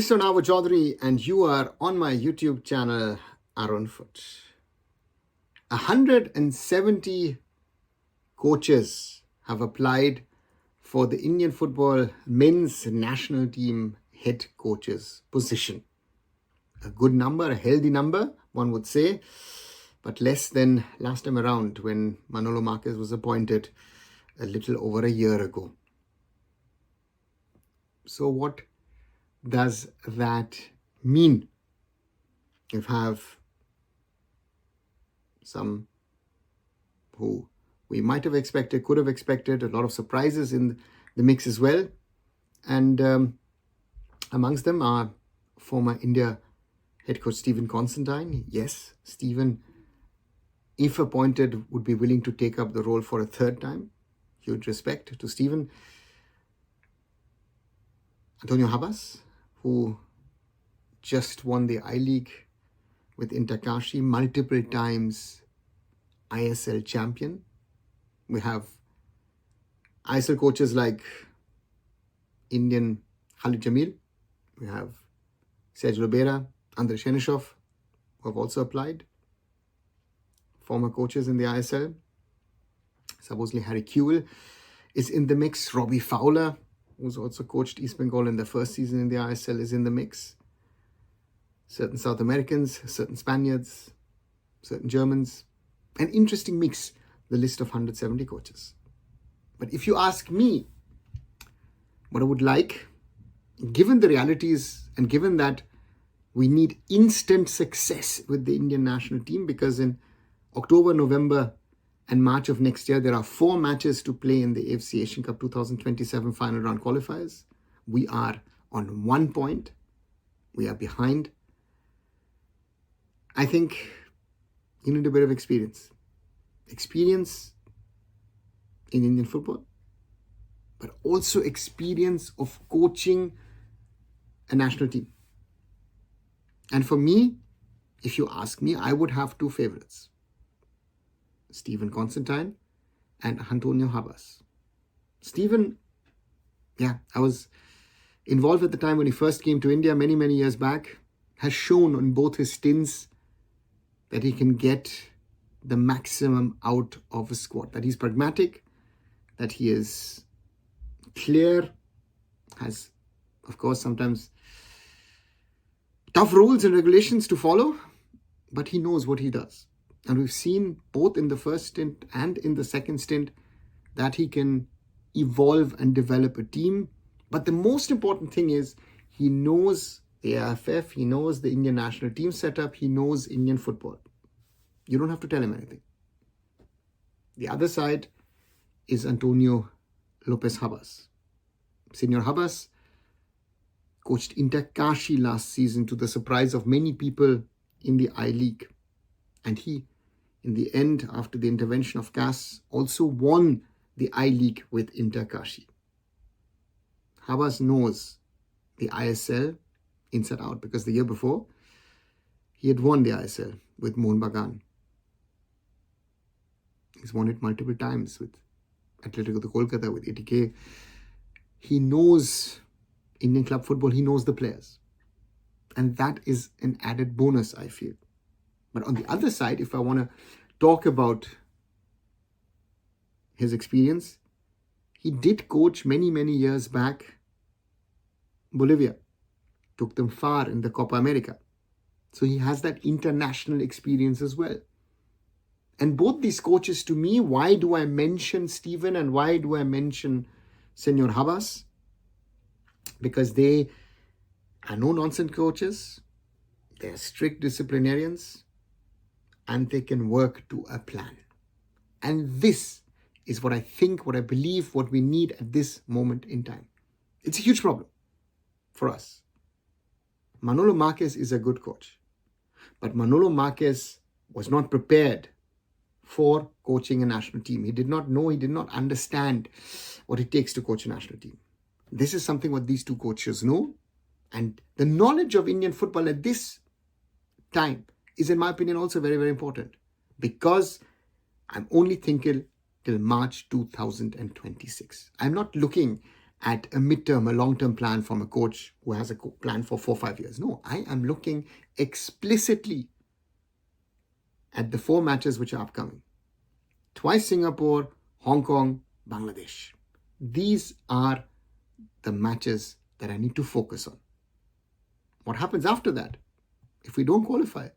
This is Arunava Chaudhuri, and you are on my YouTube channel, Arunfoot. 170 coaches have applied for the Indian football men's national team head coach's position. A good number, a healthy number, one would say, but less than last time around when Manolo Marquez was appointed a little over a year ago. So what does that mean? You have some who we might have expected, could have expected, a lot of surprises in the mix as well. And amongst them are former India head coach Stephen Constantine. Yes, Stephen, if appointed, would be willing to take up the role for a third time. Huge respect to Stephen. Antonio Habas, who just won the I-League with Inter-Kashi, multiple times ISL champion. We have ISL coaches like Indian Khalid Jamil. We have Sergio Lopez, Andrei Shenishov, who have also applied. Former coaches in the ISL. Supposedly Harry Kewell is in the mix. Robbie Fowler, who's also coached East Bengal in their first season in the ISL, is in the mix. Certain South Americans, certain Spaniards, certain Germans. An interesting mix, the list of 170 coaches. But if you ask me what I would like, given the realities and given that we need instant success with the Indian national team, because in October, November and March of next year, there are 4 matches to play in the AFC Asian Cup 2027 final round qualifiers. We are on 1 point. We are behind. I think you need a bit of experience. Experience in Indian football, but also experience of coaching a national team. And for me, if you ask me, I would have 2 favorites. Stephen Constantine and Antonio Habas. Stephen, I was involved at the time when he first came to India many, many years back, has shown on both his stints that he can get the maximum out of a squad, that he's pragmatic, that he is clear, has, of course, sometimes tough rules and regulations to follow, but he knows what he does. And we've seen both in the first stint and in the second stint that he can evolve and develop a team. But the most important thing is he knows the AIFF, he knows the Indian national team setup, he knows Indian football. You don't have to tell him anything. The other side is Antonio Lopez Habas. Senor Habas coached Inter-Kashi last season to the surprise of many people in the I-League. And he, in the end, after the intervention of CAS, also won the I-League with Inter-Kashi. Habas knows the ISL inside out because the year before, he had won the ISL with Mohun Bagan. He's won it multiple times with Atletico de Kolkata, with ATK. He knows Indian club football. He knows the players. And that is an added bonus, I feel. But on the other side, if I want to talk about his experience, he did coach many, many years back Bolivia. Took them far in the Copa America. So he has that international experience as well. And both these coaches, to me, why do I mention Stephen and why do I mention Senor Habas? Because they are no-nonsense coaches. They are strict disciplinarians. And they can work to a plan. And this is what I think, what I believe, what we need at this moment in time. It's a huge problem for us. Manolo Marquez is a good coach. But Manolo Marquez was not prepared for coaching a national team. He did not know, he did not understand what it takes to coach a national team. This is something what these 2 coaches know. And the knowledge of Indian football at this time is, in my opinion, also very, very important. Because I'm only thinking till March 2026. I'm not looking at a midterm, a long-term plan from a coach who has a plan for 4 or 5 years. No, I am looking explicitly at the 4 matches which are upcoming. Twice Singapore, Hong Kong, Bangladesh. These are the matches that I need to focus on. What happens after that? If we don't qualify,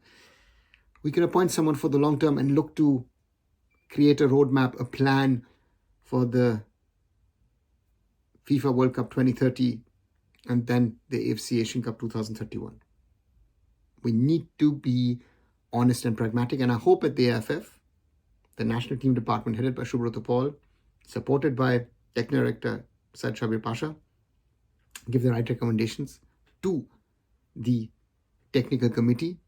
we can appoint someone for the long term and look to create a roadmap, a plan for the FIFA World Cup 2030 and then the AFC Asian Cup 2031. We need to be honest and pragmatic, and I hope at the AIFF, the national team department headed by Shubroto Paul, supported by Technical Director Said Shabir Pasha, give the right recommendations to the technical committee.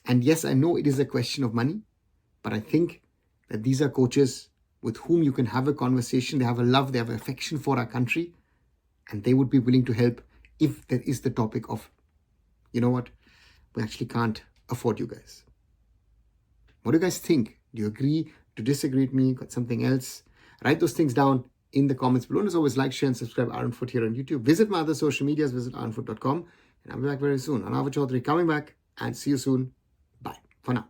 And yes, I know it is a question of money, but I think that these are coaches with whom you can have a conversation. They have a love, they have affection for our country, and they would be willing to help if there is the topic of, you know what, we actually can't afford you guys. What do you guys think? Do you agree? Do you disagree with me? Got something else? Write those things down in the comments below. And as always, like, share, and subscribe Arunfoot here on YouTube. Visit my other social medias. Visit arunfoot.com. And I'll be back very soon. Arunava Chaudhuri coming back, and see you soon. Bye for now.